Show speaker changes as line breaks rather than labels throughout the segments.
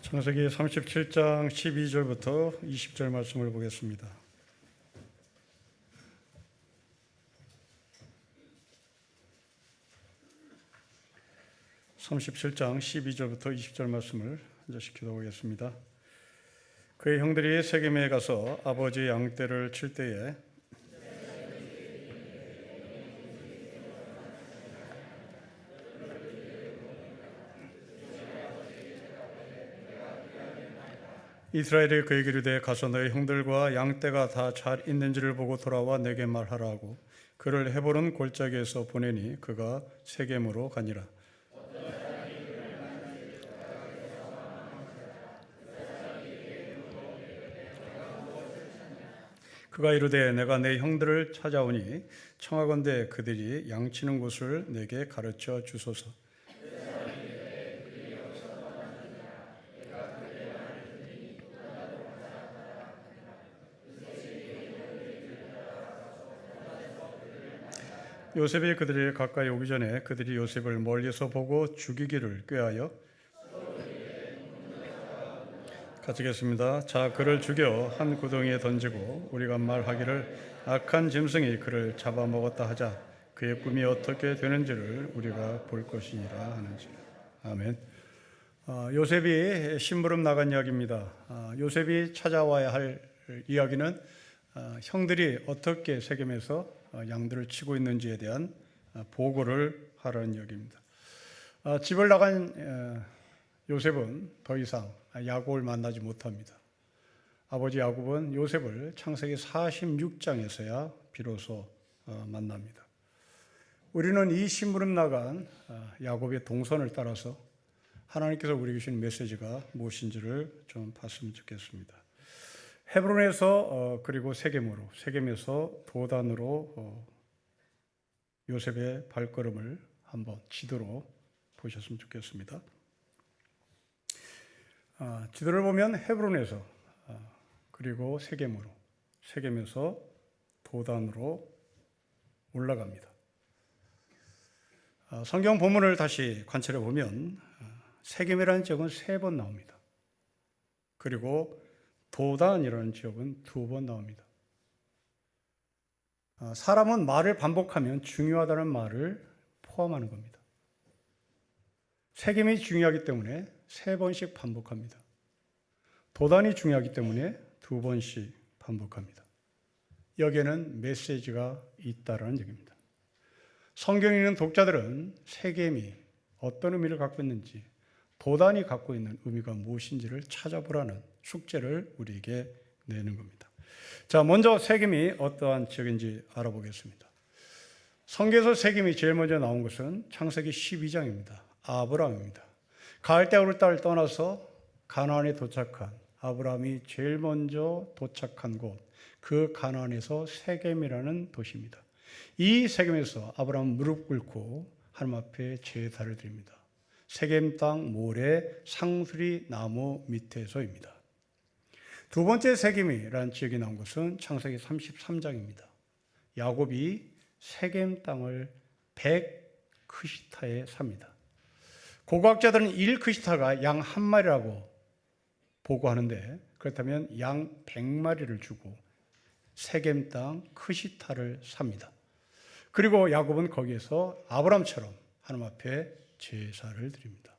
창세기 37장 12절부터 20절 말씀을 보겠습니다. (37장 12절부터 20절) 말씀을 먼저 시켜보겠습니다. 그의 형들이 세겜에 가서 아버지 양떼를 칠 때에 이스라엘이 그에게 이르되 가서 너희 형들과 양떼가 다 잘 있는지를 보고 돌아와 내게 말하라고 그를 헤브론 골짜기에서 보내니 그가 세겜으로 가니라. 그가 이르되 내가 내 형들을 찾아오니 청하건대 그들이 양치는 곳을 내게 가르쳐 주소서. 요셉이 그들이 가까이 오기 전에 그들이 요셉을 멀리서 보고 죽이기를 꾀하여 가지겠습니다. 자, 그를 죽여 한 구덩이에 던지고 우리가 말하기를 악한 짐승이 그를 잡아먹었다 하자. 그의 꿈이 어떻게 되는지를 우리가 볼 것이니라 하는지라. 아멘. 요셉이 심부름 나간 이야기입니다. 요셉이 찾아와야 할 이야기는 형들이 어떻게 세겜에서 양들을 치고 있는지에 대한 보고를 하라는 이야기입니다. 집을 나간 요셉은 더 이상 야곱을 만나지 못합니다. 아버지 야곱은 요셉을 창세기 46장에서야 비로소 만납니다. 우리는 이 심부름 나간 야곱의 동선을 따라서 하나님께서 우리에게 주신 메시지가 무엇인지를 좀 봤으면 좋겠습니다. 헤브론에서 그리고 세겜에서 도단으로 요셉의 발걸음을 한번 지도로 보셨으면 좋겠습니다. 지도를 보면 헤브론에서 그리고 세겜에서 도단으로 올라갑니다. 성경 본문을 다시 관찰해 보면 세겜이라는 지역은 3번 나옵니다. 그리고 도단이라는 지역은 2번 나옵니다. 사람은 말을 반복하면 중요하다는 말을 포함하는 겁니다. 세겜이 중요하기 때문에 3번씩 반복합니다. 도단이 중요하기 때문에 2번씩 반복합니다. 여기에는 메시지가 있다라는 얘기입니다. 성경 읽는 독자들은 세겜이 어떤 의미를 갖고 있는지, 도단이 갖고 있는 의미가 무엇인지를 찾아보라는 숙제를 우리에게 내는 겁니다. 자, 먼저 세겜이 어떠한 지역인지 알아보겠습니다. 성경에서 세겜이 제일 먼저 나온 것은 창세기 12장입니다. 아브라함입니다. 갈대아 우르 땅을 떠나서 가나안에 도착한 아브라함이 제일 먼저 도착한 곳, 그 가나안에서 세겜이라는 도시입니다. 이 세겜에서 아브라함 무릎 꿇고 하나님 앞에 제사를 드립니다. 세겜 땅 모래 상수리 나무 밑에서입니다. 두 번째 세겜이라는 지역이 나온 것은 창세기 33장입니다. 야곱이 세겜 땅을 100크시타에 삽니다. 고고학자들은 1크시타가 양 한 마리라고 보고하는데, 그렇다면 양 100마리를 주고 세겜 땅 크시타를 삽니다. 그리고 야곱은 거기에서 아브라함처럼 하나님 앞에 제사를 드립니다.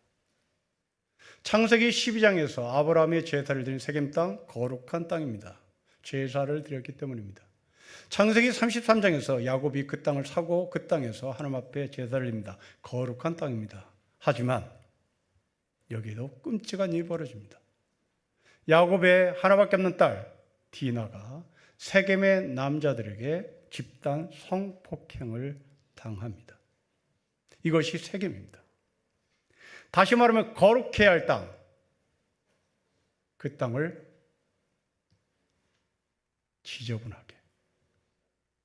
창세기 12장에서 아브라함의 제사를 드린 세겜 땅, 거룩한 땅입니다. 제사를 드렸기 때문입니다. 창세기 33장에서 야곱이 그 땅을 사고 그 땅에서 하나님 앞에 제사를 드립니다. 거룩한 땅입니다. 하지만 여기에도 끔찍한 일이 벌어집니다. 야곱의 하나밖에 없는 딸 디나가 세겜의 남자들에게 집단 성폭행을 당합니다. 이것이 세겜입니다. 다시 말하면 거룩해야 할 땅, 그 땅을 지저분하게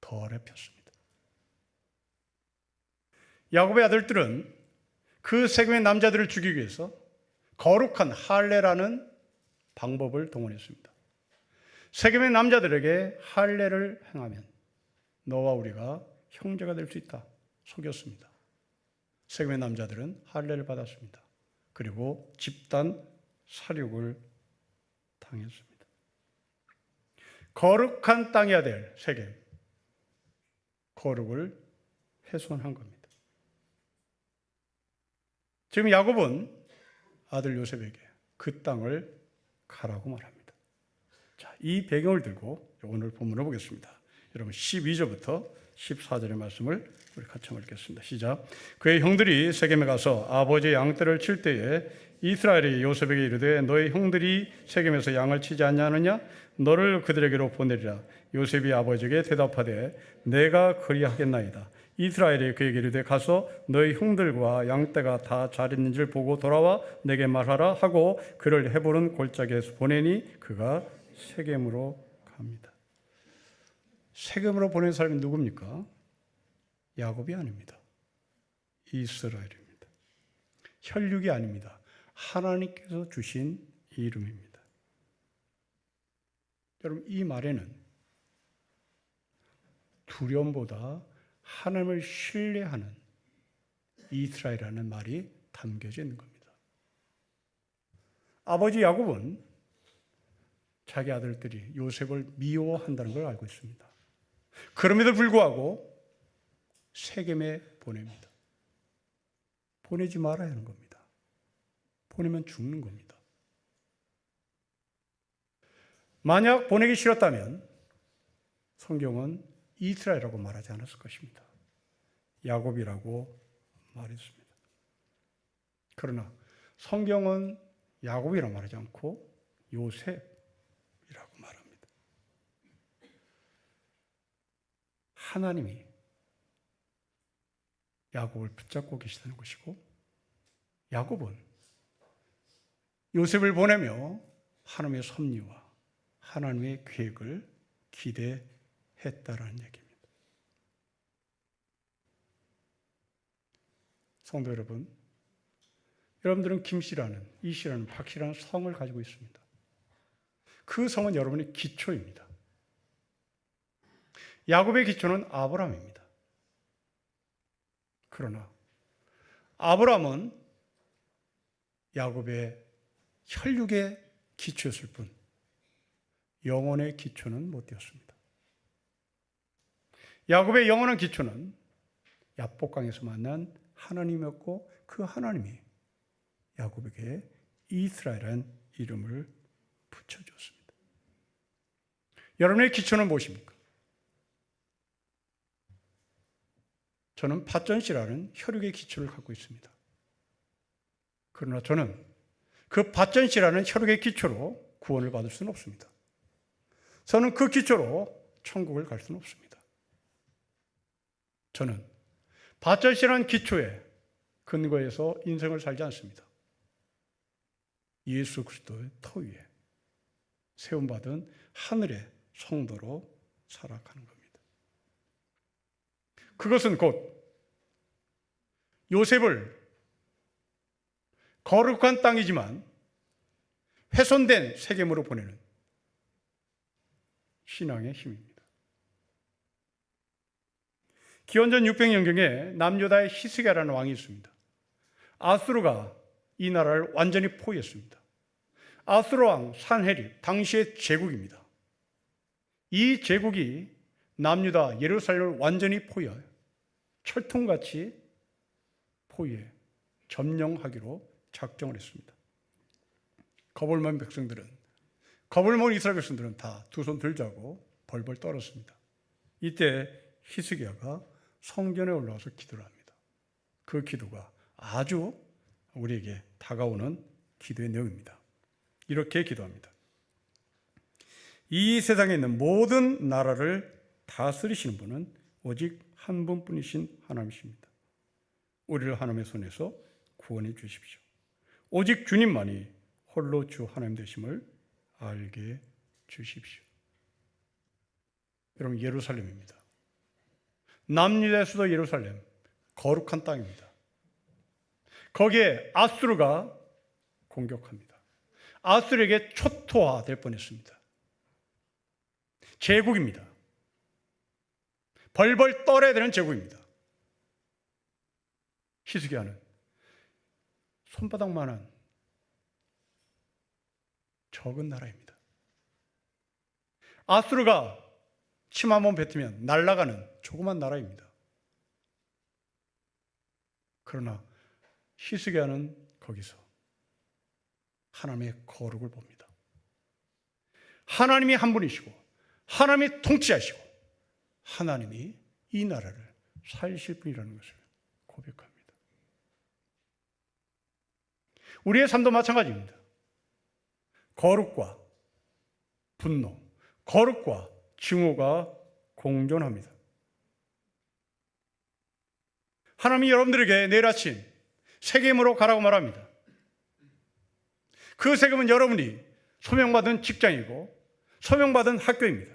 더럽혔습니다. 야곱의 아들들은 그 세겜의 남자들을 죽이기 위해서 거룩한 할례라는 방법을 동원했습니다. 세겜의 남자들에게 할례를 행하면 너와 우리가 형제가 될 수 있다 속였습니다. 세겜의 남자들은 할례를 받았습니다. 그리고 집단 살육을 당했습니다. 거룩한 땅이어야 될 세겜, 거룩을 훼손한 겁니다. 지금 야곱은 아들 요셉에게 그 땅을 가라고 말합니다. 자, 이 배경을 들고 오늘 본문을 보겠습니다. 여러분 12절부터 14절의 말씀을 우리 같이 한번 읽겠습니다. 시작. 그의 형들이 세겜에 가서 아버지의 양떼를 칠 때에 이스라엘이 요셉에게 이르되 너의 형들이 세겜에서 양을 치지 않냐느냐? 너를 그들에게로 보내리라. 요셉이 아버지에게 대답하되 내가 그리하겠나이다. 이스라엘이 그에게 이르되 가서 너희 형들과 양떼가 다 잘 있는지를 보고 돌아와 내게 말하라 하고 그를 헤브론 골짜기에서 보내니 그가 세겜으로 갑니다. 세겜으로 보낸 사람이 누굽니까? 야곱이 아닙니다. 이스라엘입니다. 혈육이 아닙니다. 하나님께서 주신 이름입니다. 여러분, 이 말에는 두려움보다 하나님을 신뢰하는 이스라엘이라는 말이 담겨져 있는 겁니다. 아버지 야곱은 자기 아들들이 요셉을 미워한다는 걸 알고 있습니다. 그럼에도 불구하고 세겜에 보냅니다. 보내지 말아야 하는 겁니다. 보내면 죽는 겁니다. 만약 보내기 싫었다면 성경은 이스라엘이라고 말하지 않았을 것입니다. 야곱이라고 말했습니다. 그러나 성경은 야곱이라고 말하지 않고 요셉이라고 말합니다. 하나님이 야곱을 붙잡고 계시다는 것이고 야곱은 요셉을 보내며 하나님의 섭리와 하나님의 계획을 기대했다라는 얘기입니다. 성도 여러분, 여러분들은 김씨라는, 이씨라는, 박씨라는 성을 가지고 있습니다. 그 성은 여러분의 기초입니다. 야곱의 기초는 아브라함입니다. 그러나 아브라함은 야곱의 혈육의 기초였을 뿐 영혼의 기초는 못 되었습니다. 야곱의 영원한 기초는 야복강에서 만난 하나님이었고 그 하나님이 야곱에게 이스라엘이라는 이름을 붙여주었습니다. 여러분의 기초는 무엇입니까? 저는 밧전씨라는 혈육의 기초를 갖고 있습니다. 그러나 저는 그 밧전씨라는 혈육의 기초로 구원을 받을 수는 없습니다. 저는 그 기초로 천국을 갈 수는 없습니다. 저는 밧전씨라는 기초에 근거해서 인생을 살지 않습니다. 예수 그리스도의 터 위에 세움받은 하늘의 성도로 살아가는 겁니다. 그것은 곧 요셉을 거룩한 땅이지만 훼손된 세겜으로 보내는 신앙의 힘입니다. 기원전 600년경에 남유다의 히스기야라는 왕이 있습니다. 아수르가 이 나라를 완전히 포위했습니다. 아수르 왕 산헤립, 당시의 제국입니다. 이 제국이 남유다 예루살렘을 완전히 포위하여 철통같이 포위해 점령하기로 작정을 했습니다. 겁을 먹은 백성들은, 겁을 먹은 이스라엘 백성들은 다 두 손 들자고 벌벌 떨었습니다. 이때 히스기야가 성전에 올라와서 기도를 합니다. 그 기도가 아주 우리에게 다가오는 기도의 내용입니다. 이렇게 기도합니다. 이 세상에 있는 모든 나라를 다스리시는 분은 오직 한 분뿐이신 하나님이십니다. 우리를 하나님의 손에서 구원해 주십시오. 오직 주님만이 홀로 주 하나님 되심을 알게 주십시오. 여러분, 예루살렘입니다. 남유다의 수도 예루살렘, 거룩한 땅입니다. 거기에 아수르가 공격합니다. 아수르에게 초토화될 뻔했습니다. 제국입니다. 벌벌 떨어야 되는 제국입니다. 히스기야는 손바닥만한 적은 나라입니다. 아수르가 침 한번 뱉으면 날아가는 조그만 나라입니다. 그러나 히스기야는 거기서 하나님의 거룩을 봅니다. 하나님이 한 분이시고 하나님이 통치하시고 하나님이 이 나라를 살리실 분이라는 것을 고백합니다. 우리의 삶도 마찬가지입니다. 거룩과 분노, 거룩과 증오가 공존합니다. 하나님이 여러분들에게 내일 아침 세겜으로 가라고 말합니다. 그 세겜은 여러분이 소명받은 직장이고 소명받은 학교입니다.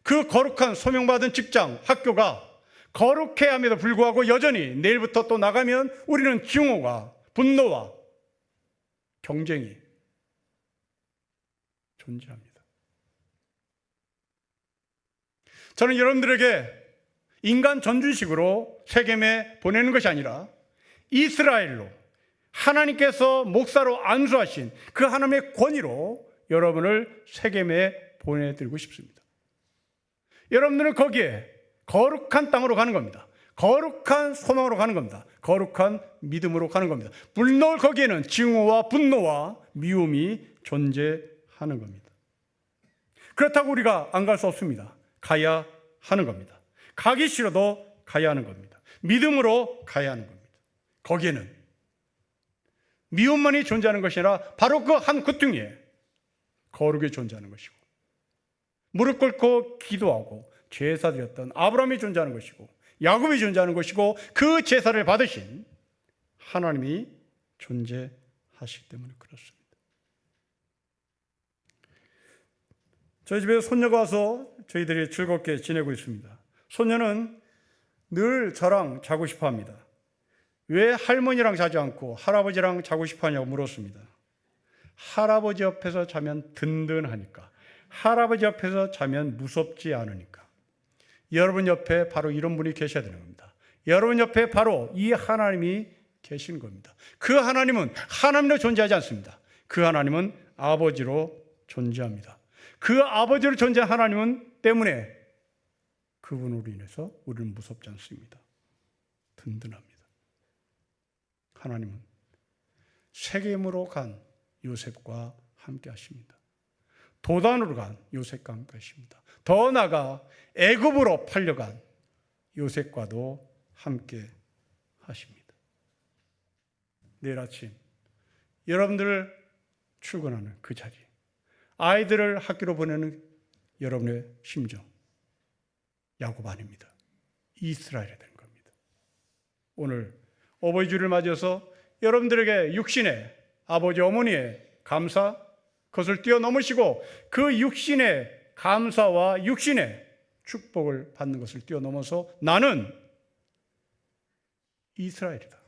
그 거룩한 소명받은 직장, 학교가 거룩해야 함에도 불구하고 여전히 내일부터 또 나가면 우리는 증오와 분노와 경쟁이 존재합니다. 저는 여러분들에게 인간 전준식으로 세겜에 보내는 것이 아니라 이스라엘로 하나님께서 목사로 안수하신 그 하나님의 권위로 여러분을 세겜에 보내드리고 싶습니다. 여러분들은 거기에 거룩한 땅으로 가는 겁니다. 거룩한 소망으로 가는 겁니다. 거룩한 믿음으로 가는 겁니다. 물론 거기에는 증오와 분노와 미움이 존재하는 겁니다. 그렇다고 우리가 안 갈 수 없습니다. 가야 하는 겁니다. 가기 싫어도 가야 하는 겁니다. 믿음으로 가야 하는 겁니다. 거기에는 미움만이 존재하는 것이 아니라 바로 그 한 구퉁이에 거룩이 존재하는 것이고 무릎 꿇고 기도하고 제사 드렸던 아브라함이 존재하는 것이고 야곱이 존재하는 것이고 그 제사를 받으신 하나님이 존재하시기 때문에 그렇습니다. 저희 집에 손녀가 와서 저희들이 즐겁게 지내고 있습니다. 손녀는 늘 저랑 자고 싶어 합니다. 왜 할머니랑 자지 않고 할아버지랑 자고 싶어 하냐고 물었습니다. 할아버지 옆에서 자면 든든하니까. 할아버지 옆에서 자면 무섭지 않으니까. 여러분 옆에 바로 이런 분이 계셔야 되는 겁니다. 여러분 옆에 바로 이 하나님이 계신 겁니다. 그 하나님은 하나님으로 존재하지 않습니다. 그 하나님은 아버지로 존재합니다. 그 아버지로 존재한 하나님은 때문에 그분으로 인해서 우리는 무섭지 않습니다. 든든합니다. 하나님은 세겜으로 간 요셉과 함께 하십니다. 도단으로 간 요셉과 함께 하십니다. 더 나아가 애굽으로 팔려간 요셉과도 함께 하십니다. 내일 아침 여러분들 출근하는 그 자리, 아이들을 학교로 보내는 여러분의 심정, 야곱 아닙니다. 이스라엘이 된 겁니다. 오늘 어버이 주를 맞이해서 여러분들에게 육신의 아버지 어머니의 감사, 그것을 뛰어넘으시고 그 육신의 감사와 육신의 축복을 받는 것을 뛰어넘어서 나는 이스라엘이다.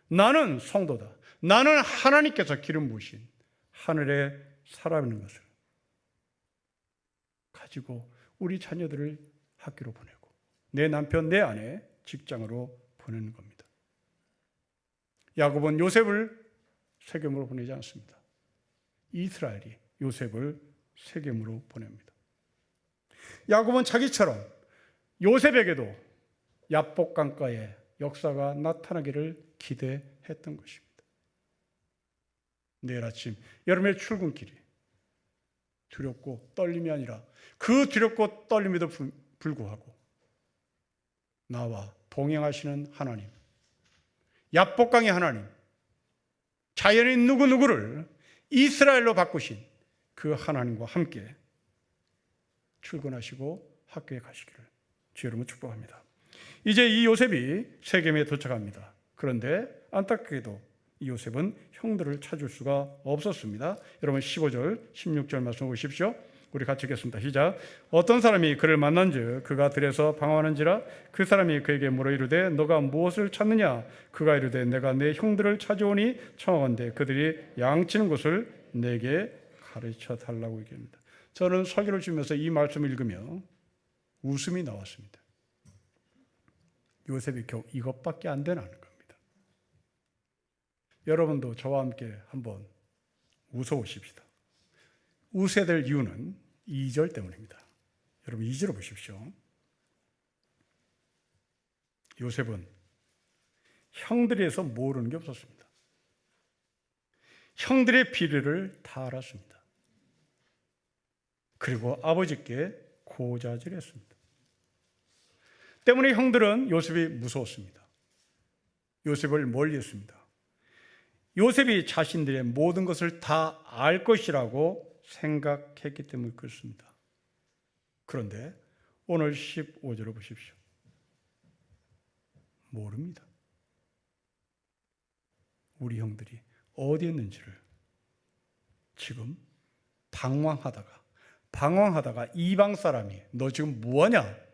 나는 성도다. 나는 하나님께서 기름 부으신 하늘의 사람인 것을 가지고 우리 자녀들을 학교로 보내고 내 남편, 내 아내 직장으로 보내는 겁니다. 야곱은 요셉을 세겜으로 보내지 않습니다. 이스라엘이 요셉을 세겜으로 보냅니다. 야곱은 자기처럼 요셉에게도 야복강가의 역사가 나타나기를 기대했던 것입니다. 내일 아침 여러분의 출근길이 두렵고 떨림이 아니라 그 두렵고 떨림에도 불구하고 나와 동행하시는 하나님, 야복강의 하나님, 자연인 누구누구를 이스라엘로 바꾸신 그 하나님과 함께 출근하시고 학교에 가시기를 주 여러분 축복합니다. 이제 이 요셉이 세겜에 도착합니다. 그런데 안타깝게도 이 요셉은 형들을 찾을 수가 없었습니다. 여러분 15절, 16절 말씀 보십시오. 우리 같이 읽겠습니다. 시작. 어떤 사람이 그를 만난즉 그가 들에서 방황하는지라 그 사람이 그에게 물어 이르되 너가 무엇을 찾느냐? 그가 이르되 내가 내 형들을 찾아오니 청하건대 그들이 양치는 곳을 내게 가르쳐 달라고 얘기합니다. 저는 설교를 주면서 이 말씀을 읽으며 웃음이 나왔습니다. 요셉이 겨우 이것밖에 안 되나는 겁니다. 여러분도 저와 함께 한번 무서우십시다. 웃어야 될 이유는 2절 때문입니다. 여러분 2절을 보십시오. 요셉은 형들에서 모르는 게 없었습니다. 형들의 비리를 다 알았습니다. 그리고 아버지께 고자질했습니다. 때문에 형들은 요셉이 무서웠습니다. 요셉을 멀리했습니다. 요셉이 자신들의 모든 것을 다 알 것이라고 생각했기 때문에 그렇습니다. 그런데 오늘 15절을 보십시오. 모릅니다. 우리 형들이 어디에 있는지를 지금 방황하다가 이방 사람이 너 지금 뭐하냐?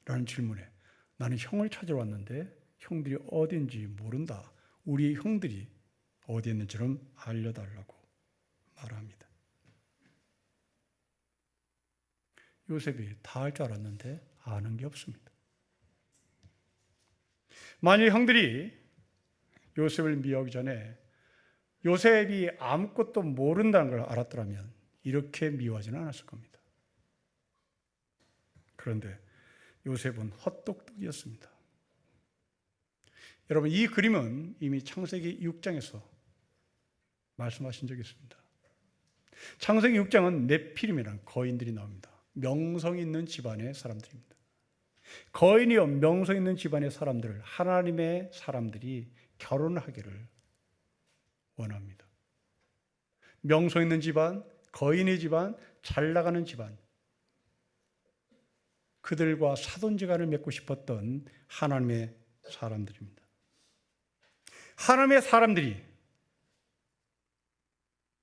라는 질문에 나는 형을 찾으러 왔는데 형들이 어디인지 모른다. 우리 형들이 어디에 있는지를 알려달라고 말합니다. 요셉이 다 알 줄 알았는데 아는 게 없습니다. 만일 형들이 요셉을 미워하기 전에 요셉이 아무것도 모른다는 걸 알았더라면 이렇게 미워하지는 않았을 겁니다. 그런데 요셉은 헛똑똑이었습니다. 여러분, 이 그림은 이미 창세기 6장에서 말씀하신 적이 있습니다. 창세기 6장은 네피림이라는 거인들이 나옵니다. 명성 있는 집안의 사람들입니다. 거인이요 명성 있는 집안의 사람들을 하나님의 사람들이 결혼하기를 원합니다. 명성 있는 집안, 거인의 집안, 잘 나가는 집안, 그들과 사돈지간을 맺고 싶었던 하나님의 사람들입니다. 하나님의 사람들이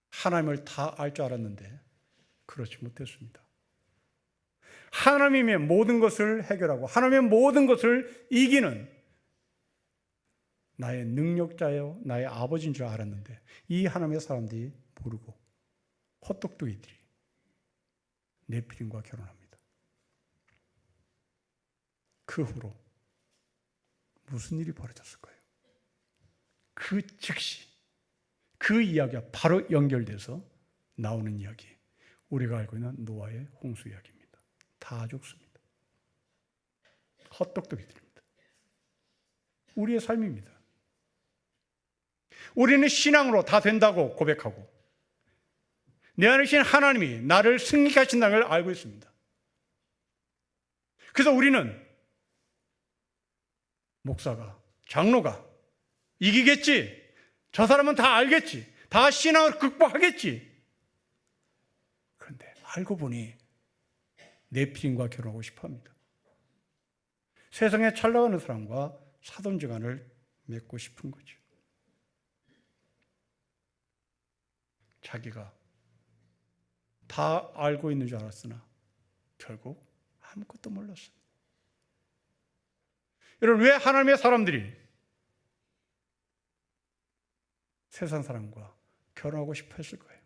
하나님을 다 알 줄 알았는데 그렇지 못했습니다. 하나님의 모든 것을 해결하고 하나님의 모든 것을 이기는 나의 능력자요 나의 아버지인 줄 알았는데 이 하나님의 사람들이 모르고 헛똑똑이들이 네피림과 결혼합니다. 그 후로 무슨 일이 벌어졌을까요? 그 즉시 그 이야기가 바로 연결돼서 나오는 이야기, 우리가 알고 있는 노아의 홍수 이야기입니다. 다 죽습니다. 헛똑똑이들입니다. 우리의 삶입니다. 우리는 신앙으로 다 된다고 고백하고 내 안에 계신 하나님이 나를 승리케 하신다는 걸 알고 있습니다. 그래서 우리는 목사가, 장로가 이기겠지, 저 사람은 다 알겠지, 다 신앙을 극복하겠지. 그런데 알고 보니 네피림과 결혼하고 싶어합니다. 세상에 잘 나가는 사람과 사돈지간을 맺고 싶은 거죠. 자기가 다 알고 있는 줄 알았으나 결국 아무것도 몰랐어요. 여러분, 왜 하나님의 사람들이 세상 사람과 결혼하고 싶어 했을까요?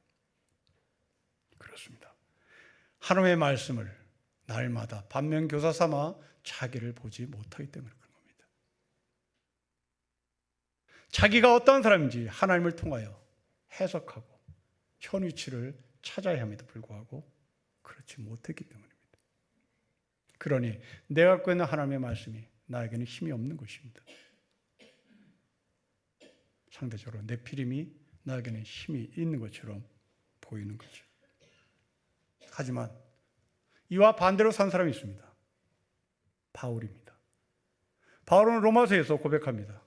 그렇습니다. 하나님의 말씀을 날마다 반면교사 삼아 자기를 보지 못하기 때문에 그런 겁니다. 자기가 어떤 사람인지 하나님을 통하여 해석하고 현 위치를 찾아야 함에도 불구하고 그렇지 못했기 때문입니다. 그러니 내가 갖고 있는 하나님의 말씀이 나에게는 힘이 없는 것입니다. 상대적으로 네피림이 나에게는 힘이 있는 것처럼 보이는 거죠. 하지만 이와 반대로 산 사람이 있습니다. 바울입니다. 바울은 로마서에서 고백합니다.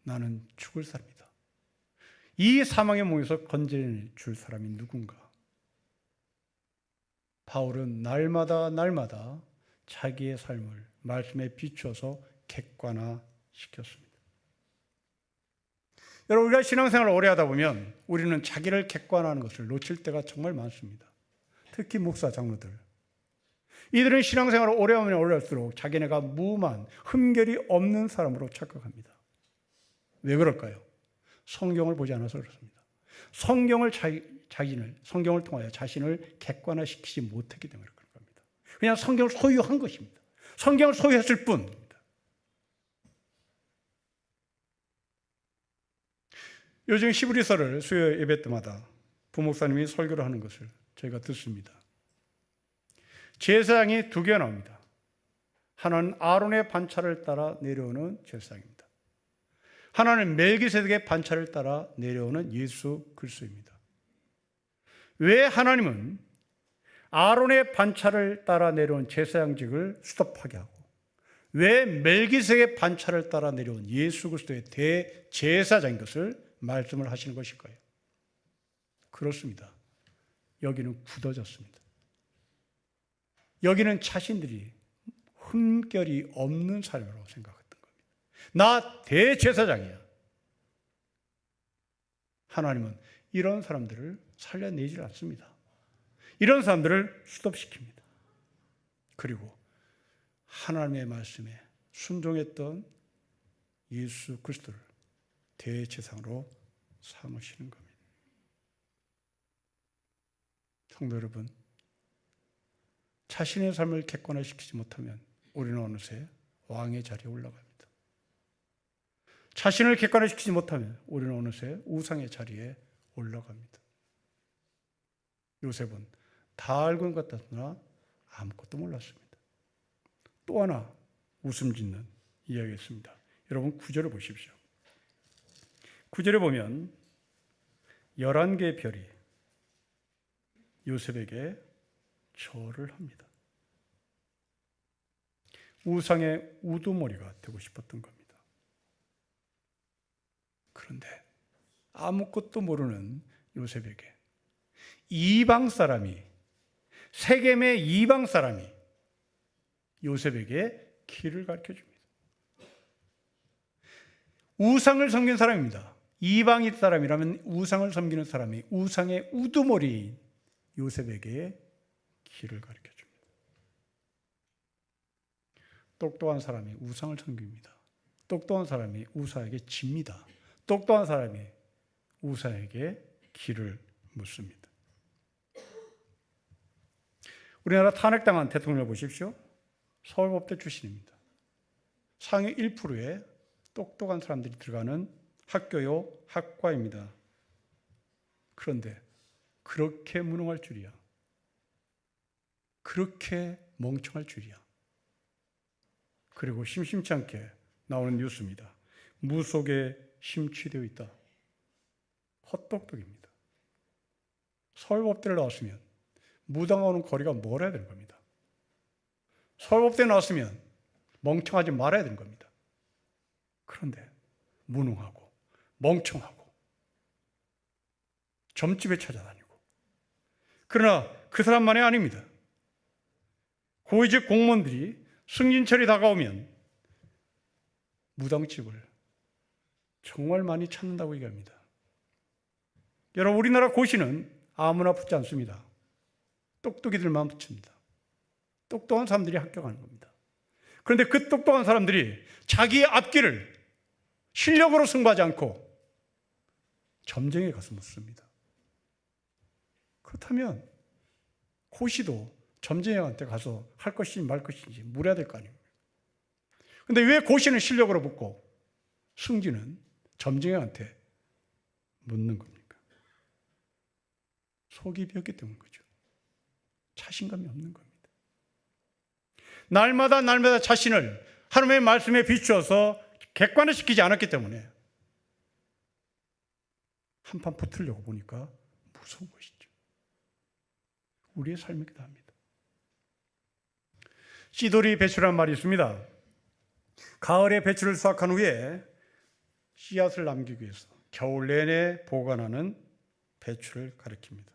나는 죽을 사람이다. 이 사망의 몸에서 건져줄 사람이 누군가? 바울은 날마다 자기의 삶을 말씀에 비추어서 객관화시켰습니다. 여러분, 우리가 신앙생활을 오래 하다 보면 우리는 자기를 객관화하는 것을 놓칠 때가 정말 많습니다. 특히 목사, 장로들. 이들은 신앙생활을 오래 하면 오래 할수록 자기네가 무만, 흠결이 없는 사람으로 착각합니다. 왜 그럴까요? 성경을 보지 않아서 그렇습니다. 성경을 통하여 자신을 객관화시키지 못했기 때문에 그런 겁니다. 그냥 성경을 소유한 것입니다. 성경을 소유했을 뿐입니다. 요즘 히브리서를 수요 예배 때마다 부목사님이 설교를 하는 것을 저희가 듣습니다. 제사장이 두 개가 나옵니다. 하나는 아론의 반차를 따라 내려오는 제사장입니다. 하나는 멜기세덱의 반차를 따라 내려오는 예수 그리스도입니다. 왜 하나님은 아론의 반차를 따라 내려온 제사장직을 스톱하게 하고 왜 멜기세덱의 반차를 따라 내려온 예수 그리스도의 대제사장인 것을 말씀을 하시는 것일까요? 그렇습니다. 여기는 굳어졌습니다. 여기는 자신들이 흠결이 없는 사람이라고 생각했던 겁니다. 나 대제사장이야. 하나님은 이런 사람들을 살려내지 않습니다. 이런 사람들을 스톱시킵니다. 그리고 하나님의 말씀에 순종했던 예수 그리스도를 대제사장으로 삼으시는 겁니다. 성도 여러분, 자신의 삶을 객관화시키지 못하면 우리는 어느새 왕의 자리에 올라갑니다. 자신을 객관화시키지 못하면 우리는 어느새 우상의 자리에 올라갑니다. 요셉은 다 알고 있는 것 같으나 아무것도 몰랐습니다. 또 하나 웃음 짓는 이야기가 있습니다. 여러분 9절을 보십시오. 9절에 보면 11개의 별이 요셉에게 절을 합니다. 우상의 우두머리가 되고 싶었던 겁니다. 그런데 아무것도 모르는 요셉에게 이방 사람이, 세겜의 이방 사람이 요셉에게 길을 가르쳐 줍니다. 우상을 섬긴 사람입니다. 이방인 사람이라면 우상을 섬기는 사람이 우상의 우두머리인 요셉에게 길을 가르쳐 줍니다. 똑똑한 사람이 우상을 섬깁니다. 똑똑한 사람이 우상에게 집니다. 똑똑한 사람이 우상에게 길을 묻습니다. 우리나라 탄핵당한 대통령을 보십시오. 서울법대 출신입니다. 상위 1%의 똑똑한 사람들이 들어가는 학교요 학과입니다. 그런데 그렇게 무능할 줄이야. 그렇게 멍청할 줄이야. 그리고 심심치 않게 나오는 뉴스입니다. 무속에 심취되어 있다. 헛똑똑입니다. 서울법대를 나왔으면 무당하고는 거리가 멀어야 되는 겁니다. 서울법대 나왔으면 멍청하지 말아야 되는 겁니다. 그런데 무능하고 멍청하고 점집에 찾아다니고, 그러나 그 사람만이 아닙니다. 고위직 공무원들이 승진철이 다가오면 무당집을 정말 많이 찾는다고 얘기합니다. 여러분, 우리나라 고시는 아무나 붙지 않습니다. 똑똑이들만 붙입니다. 똑똑한 사람들이 합격하는 겁니다. 그런데 그 똑똑한 사람들이 자기의 앞길을 실력으로 승부하지 않고 점쟁이에 가서 묻습니다. 그렇다면 고시도 점쟁이한테 가서 할 것인지 말 것인지 물어야 될 거 아닙니까? 그런데 왜 고시는 실력으로 묻고 승진은 점쟁이한테 묻는 겁니까? 속이 비었기 때문인 거죠. 자신감이 없는 겁니다. 날마다 자신을 하나님의 말씀에 비추어서 객관화시키지 않았기 때문에 한판 붙으려고 보니까 무서운 것이죠. 우리의 삶이기도 합니다. 씨돌이 배추라는 말이 있습니다. 가을에 배추를 수확한 후에 씨앗을 남기기 위해서 겨울 내내 보관하는 배추를 가리킵니다.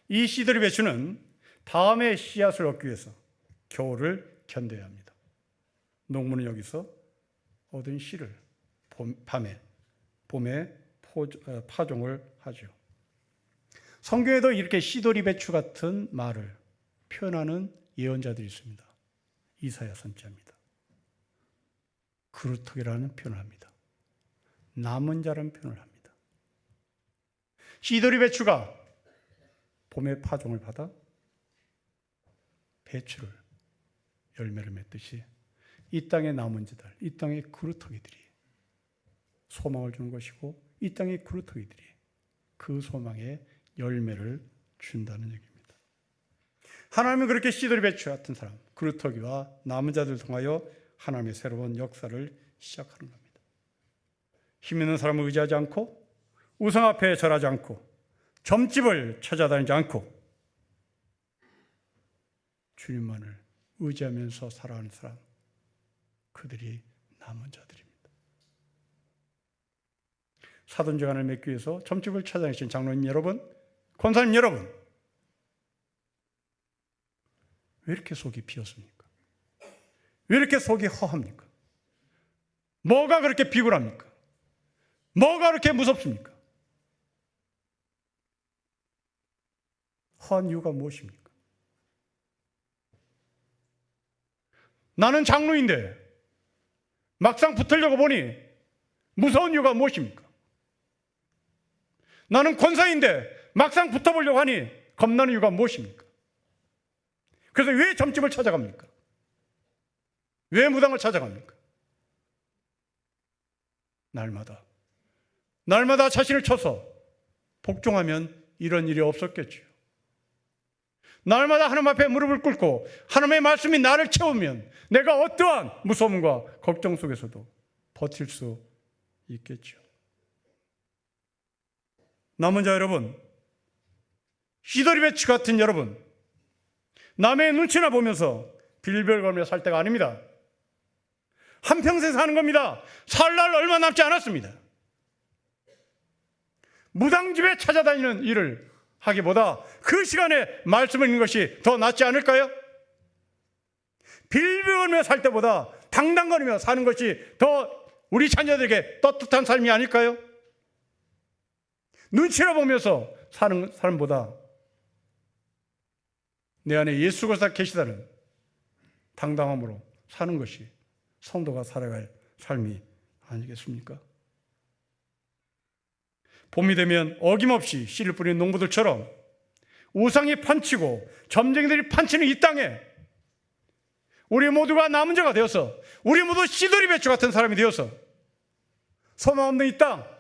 이 씨돌이 배추는 다음에 씨앗을 얻기 위해서 겨울을 견뎌야 합니다. 농부는 여기서 얻은 씨를 봄에 파종을 하죠. 성경에도 이렇게 씨돌이 배추 같은 말을 표현하는 예언자들이 있습니다. 이사야 선지자입니다. 그루터기라는 표현을 합니다. 남은 자라는 표현을 합니다. 씨돌이 배추가 봄에 파종을 받아 배추를 열매를 맺듯이 이 땅의 남은 자들, 이 땅의 그루터기들이 소망을 주는 것이고, 이 땅의 그루터기들이 그 소망의 열매를 준다는 얘기입니다. 하나님은 그렇게 씨들이 배추 같은 사람, 그루터기와 남은 자들 통하여 하나님의 새로운 역사를 시작하는 겁니다. 힘 있는 사람을 의지하지 않고 우상 앞에 절하지 않고 점집을 찾아다니지 않고 주님만을 의지하면서 살아가는 사람, 그들이 남은 자들입니다. 사돈지간을 맺기 위해서 점집을 찾아내신 장로님 여러분, 권사님 여러분, 왜 이렇게 속이 비었습니까? 왜 이렇게 속이 허합니까? 뭐가 그렇게 비굴합니까? 뭐가 그렇게 무섭습니까? 허한 이유가 무엇입니까? 나는 장로인데 막상 붙으려고 보니 무서운 이유가 무엇입니까? 나는 권사인데 막상 붙어보려고 하니 겁나는 이유가 무엇입니까? 그래서 왜 점집을 찾아갑니까? 왜 무당을 찾아갑니까? 날마다 자신을 쳐서 복종하면 이런 일이 없었겠지요. 날마다 하나님 앞에 무릎을 꿇고 하나님의 말씀이 나를 채우면 내가 어떠한 무서움과 걱정 속에서도 버틸 수 있겠죠. 남은 자 여러분, 시더리 배추 같은 여러분, 남의 눈치나 보면서 빌별거리며 살 때가 아닙니다. 한평생 사는 겁니다. 살 날 얼마 남지 않았습니다. 무당집에 찾아다니는 일을 하기보다 그 시간에 말씀을 읽는 것이 더 낫지 않을까요? 빌빌거리며 살 때보다 당당거리며 사는 것이 더 우리 자녀들에게 떳떳한 삶이 아닐까요? 눈치를 보면서 사는 사람보다 내 안에 예수가 계시다는 당당함으로 사는 것이 성도가 살아갈 삶이 아니겠습니까? 봄이 되면 어김없이 씨를 뿌리는 농부들처럼 우상이 판치고 점쟁이들이 판치는 이 땅에 우리 모두가 남은 자가 되어서 우리 모두 씨들이 배추 같은 사람이 되어서 소망 없는 이 땅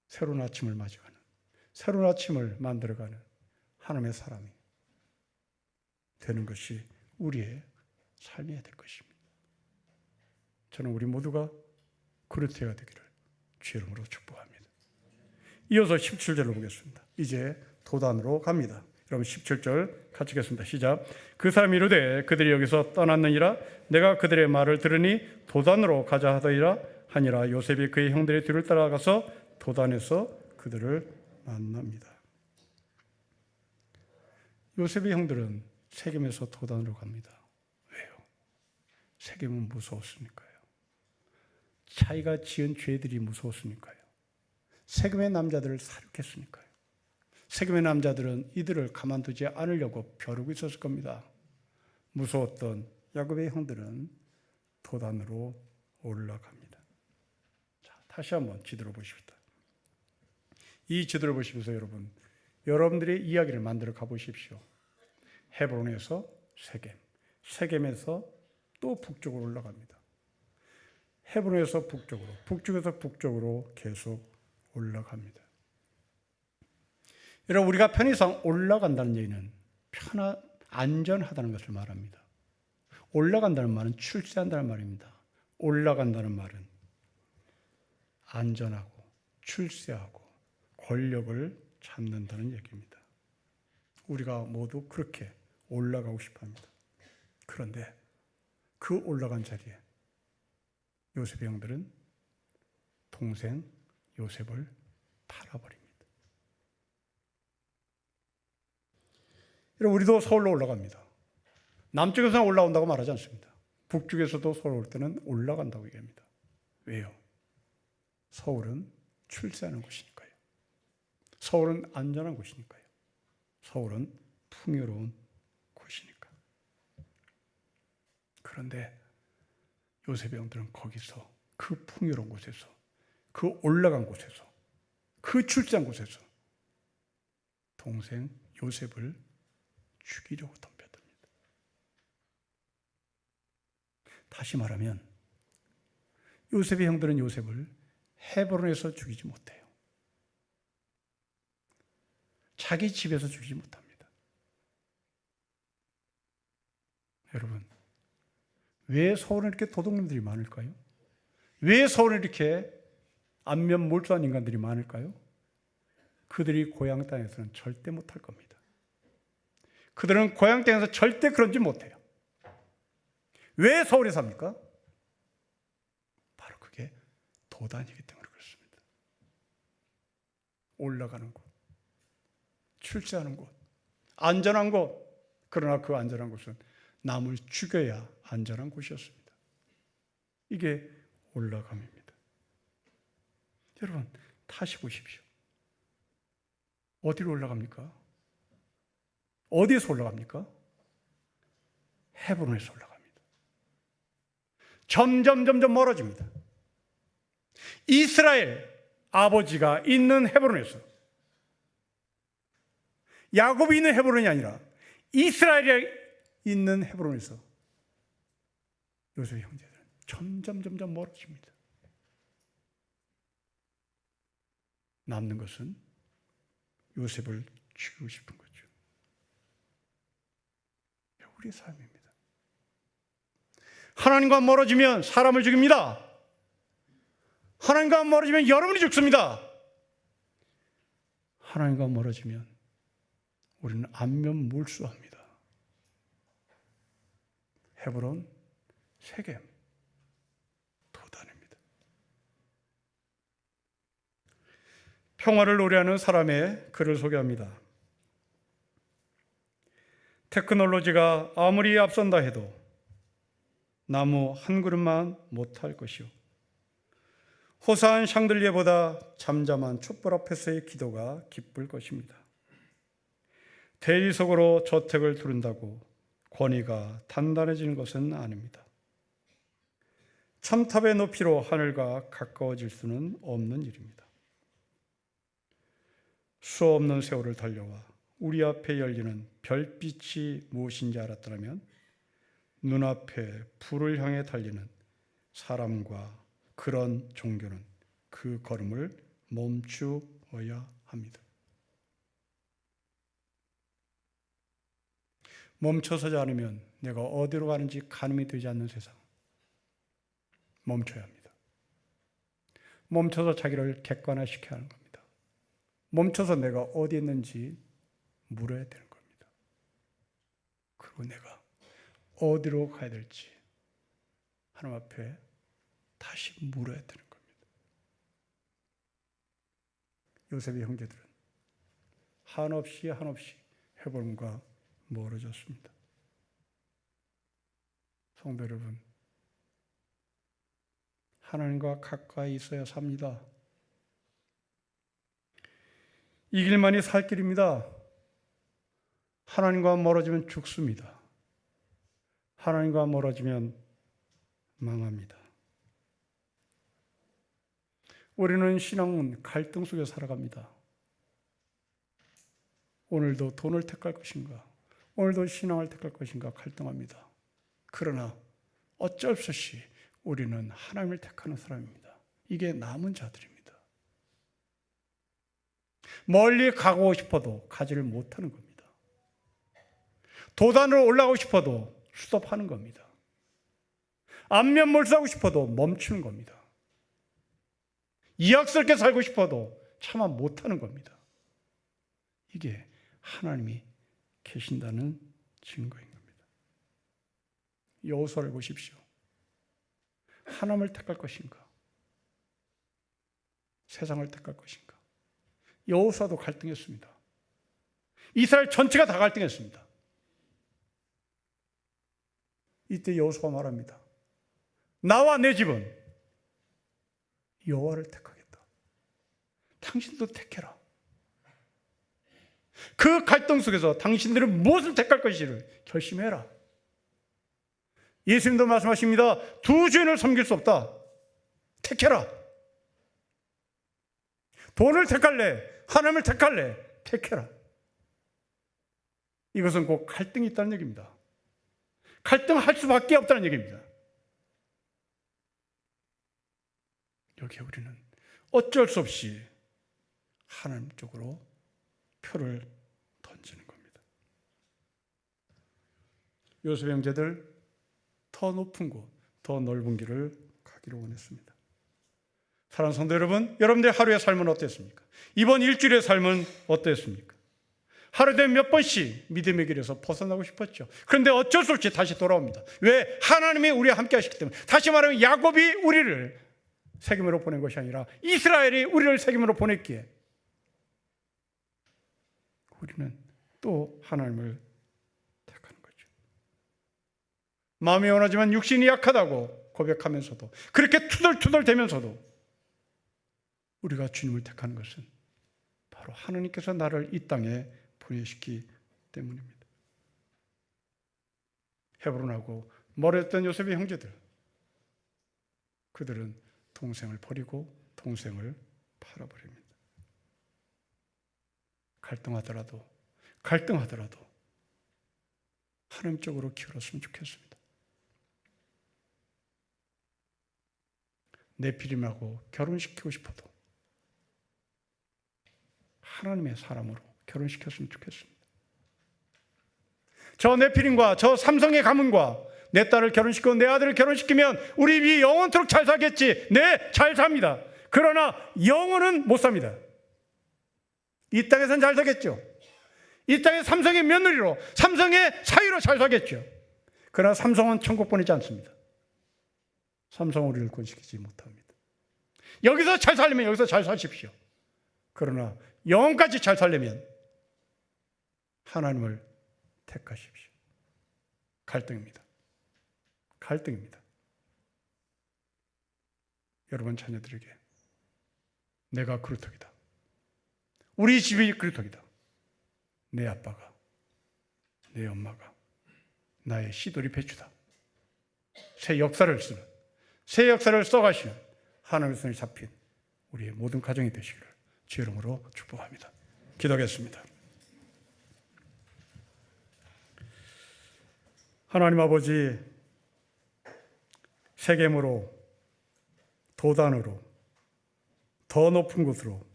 새로운 아침을 맞이하는, 새로운 아침을 만들어가는 하나님의 사람이 되는 것이 우리의 삶이 될 것입니다. 저는 우리 모두가 그루터기가 되기를 주의 이름으로 축복합니다. 이어서 17절을 보겠습니다. 이제 도단으로 갑니다. 여러분 17절 같이 읽겠습니다. 시작. 그 사람이 이르되 그들이 여기서 떠났느니라. 내가 그들의 말을 들으니 도단으로 가자 하니라. 요셉이 그의 형들의 뒤를 따라가서 도단에서 그들을 만납니다. 요셉의 형들은 세겜에서 도단으로 갑니다. 왜요? 세겜은 무서웠으니까요. 자기가 지은 죄들이 무서웠으니까요. 세겜의 남자들을 사륙했으니까요. 세겜의 남자들은 이들을 가만두지 않으려고 벼르고 있었을 겁니다. 무서웠던 야곱의 형들은 도단으로 올라갑니다. 자, 다시 한번 지도를 보십시다. 이 지도를 보시면서 여러분들의 이야기를 만들어 가보십시오. 헤브론에서 세겜, 세겜에서 또 북쪽으로 올라갑니다. 헤브론에서 북쪽으로, 북쪽에서 북쪽으로 계속 올라갑니다. 여러분, 우리가 편의상 올라간다는 얘기는 안전하다는 것을 말합니다. 올라간다는 말은 출세한다는 말입니다. 올라간다는 말은 안전하고 출세하고 권력을 잡는다는 얘기입니다. 우리가 모두 그렇게 올라가고 싶어 합니다. 그런데 그 올라간 자리에 요셉의 형들은 동생 요셉을 팔아버립니다. 여러분, 우리도 서울로 올라갑니다. 남쪽에서 올라온다고 말하지 않습니다. 북쪽에서도 서울 올 때는 올라간다고 얘기합니다. 왜요? 서울은 출세하는 곳이니까요. 서울은 안전한 곳이니까요. 서울은 풍요로운 곳이니까. 그런데 요셉의 형들은 거기서 그 풍요로운 곳에서 그 올라간 곳에서 그 출세한 곳에서 동생 요셉을 죽이려고 덤벼듭니다. 다시 말하면 요셉의 형들은 요셉을 헤브론에서 죽이지 못해요. 자기 집에서 죽이지 못합니다. 여러분, 왜 서울에 이렇게 도둑놈들이 많을까요? 왜 서울에 이렇게 안면 몰두한 인간들이 많을까요? 그들이 고향 땅에서는 절대 못할 겁니다. 그들은 고향 땅에서 절대 그런 짓 못해요. 왜 서울에 삽니까? 바로 그게 도단이기 때문에 그렇습니다. 올라가는 곳, 출세하는 곳, 안전한 곳. 그러나 그 안전한 곳은 남을 죽여야 안전한 곳이었습니다. 이게 올라감입니다. 여러분, 다시 보십시오. 어디로 올라갑니까? 어디에서 올라갑니까? 헤브론에서 올라갑니다. 점점 멀어집니다. 이스라엘 아버지가 있는 헤브론에서, 야곱이 있는 헤브론이 아니라 이스라엘이 있는 헤브론에서 요셉의 형제들은 점점 멀어집니다. 남는 것은 요셉을 죽이고 싶은 거죠. 우리의 삶입니다. 하나님과 멀어지면 사람을 죽입니다. 하나님과 멀어지면 여러분이 죽습니다. 하나님과 멀어지면 우리는 안면 몰수합니다. 헤브론, 세겜, 도단입니다. 평화를 노래하는 사람의 글을 소개합니다. 테크놀로지가 아무리 앞선다 해도 나무 한 그릇만 못할 것이요, 호사한 샹들리에보다 잠잠한 촛불 앞에서의 기도가 기쁠 것입니다. 대리석으로 저택을 두른다고 권위가 단단해지는 것은 아닙니다. 첨탑의 높이로 하늘과 가까워질 수는 없는 일입니다. 수없는 세월을 달려와 우리 앞에 열리는 별빛이 무엇인지 알았더라면 눈앞에 불을 향해 달리는 사람과 그런 종교는 그 걸음을 멈추어야 합니다. 멈춰서지 않으면 내가 어디로 가는지 가늠이 되지 않는 세상. 멈춰야 합니다. 멈춰서 자기를 객관화시켜야 하는 겁니다. 멈춰서 내가 어디 있는지 물어야 되는 겁니다. 그리고 내가 어디로 가야 될지 하나님 앞에 다시 물어야 되는 겁니다. 요셉의 형제들은 한없이 헤브론과 멀어졌습니다. 성도 여러분, 하나님과 가까이 있어야 삽니다. 이 길만이 살 길입니다. 하나님과 멀어지면 죽습니다. 하나님과 멀어지면 망합니다. 우리는 신앙은 갈등 속에 살아갑니다. 오늘도 돈을 택할 것인가? 오늘도 신앙을 택할 것인가? 갈등합니다. 그러나 어쩔 수 없이 우리는 하나님을 택하는 사람입니다. 이게 남은 자들입니다. 멀리 가고 싶어도 가지를 못하는 겁니다. 도단으로 올라가고 싶어도 스톱하는 겁니다. 안면 몰수하고 싶어도 멈추는 겁니다. 이악스럽게 살고 싶어도 차마 못하는 겁니다. 이게 하나님이 계신다는 증거인 겁니다. 여호수아를 보십시오. 하나님을 택할 것인가? 세상을 택할 것인가? 여호수아도 갈등했습니다. 이스라엘 전체가 다 갈등했습니다. 이때 여호수아가 말합니다. 나와 내 집은 여호와를 택하겠다. 당신도 택해라. 그 갈등 속에서 당신들은 무엇을 택할 것인지를 결심해라. 예수님도 말씀하십니다. 두 주인을 섬길 수 없다. 택해라. 돈을 택할래? 하나님을 택할래? 택해라. 이것은 곧 갈등이 있다는 얘기입니다. 갈등할 수밖에 없다는 얘기입니다. 여기에 우리는 어쩔 수 없이 하나님 쪽으로 표를 던지는 겁니다. 요셉 형제들 더 높은 곳, 더 넓은 길을 가기를 원했습니다. 사랑하는 성도 여러분, 여러분들의 하루의 삶은 어땠습니까? 이번 일주일의 삶은 어땠습니까? 하루에 몇 번씩 믿음의 길에서 벗어나고 싶었죠. 그런데 어쩔 수 없이 다시 돌아옵니다. 왜? 하나님이 우리와 함께 하시기 때문에. 다시 말하면 야곱이 우리를 세겜으로 보낸 것이 아니라 이스라엘이 우리를 세겜으로 보냈기에 우리는 또 하나님을 택하는 거죠. 마음이 원하지만 육신이 약하다고 고백하면서도, 그렇게 투덜투덜 대면서도 우리가 주님을 택하는 것은 바로 하나님께서 나를 이 땅에 보내시기 때문입니다. 헤브론하고 멀었던 요셉의 형제들, 그들은 동생을 버리고 동생을 팔아버립니다. 갈등하더라도 하나님 쪽으로 기울었으면 좋겠습니다. 네피림하고 결혼시키고 싶어도 하나님의 사람으로 결혼시켰으면 좋겠습니다. 저 네피림과 저 삼성의 가문과 내 딸을 결혼시키고 내 아들을 결혼시키면 우리 입이 영원토록 잘 살겠지. 네, 잘 삽니다. 그러나 영원은 못 삽니다. 이 땅에서는 잘 살겠죠. 이 땅에 삼성의 며느리로, 삼성의 사위로 잘 살겠죠. 그러나 삼성은 천국 보내지 않습니다. 삼성은 우리를 구원시키지 못합니다. 여기서 잘 살려면 여기서 잘 사십시오. 그러나 영원까지 잘 살려면 하나님을 택하십시오. 갈등입니다. 여러분 자녀들에게 내가 그루터기다. 우리 집이 그루터기다. 내 아빠가, 내 엄마가 나의 시돌이 배추다. 새 역사를 써가시는 하나님의 손에 잡힌 우리의 모든 가정이 되시기를 주의 이름으로 축복합니다. 기도하겠습니다. 하나님 아버지, 세겜으로, 도단으로, 더 높은 곳으로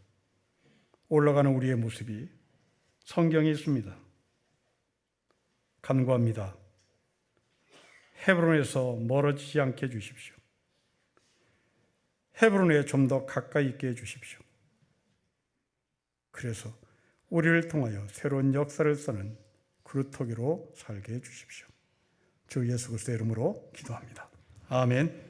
올라가는 우리의 모습이 성경에 있습니다. 간구합니다. 헤브론에서 멀어지지 않게 해주십시오. 헤브론에 좀 더 가까이 있게 해주십시오. 그래서 우리를 통하여 새로운 역사를 써는 그루터기로 살게 해주십시오. 주 예수 그리스도의 이름으로 기도합니다. 아멘.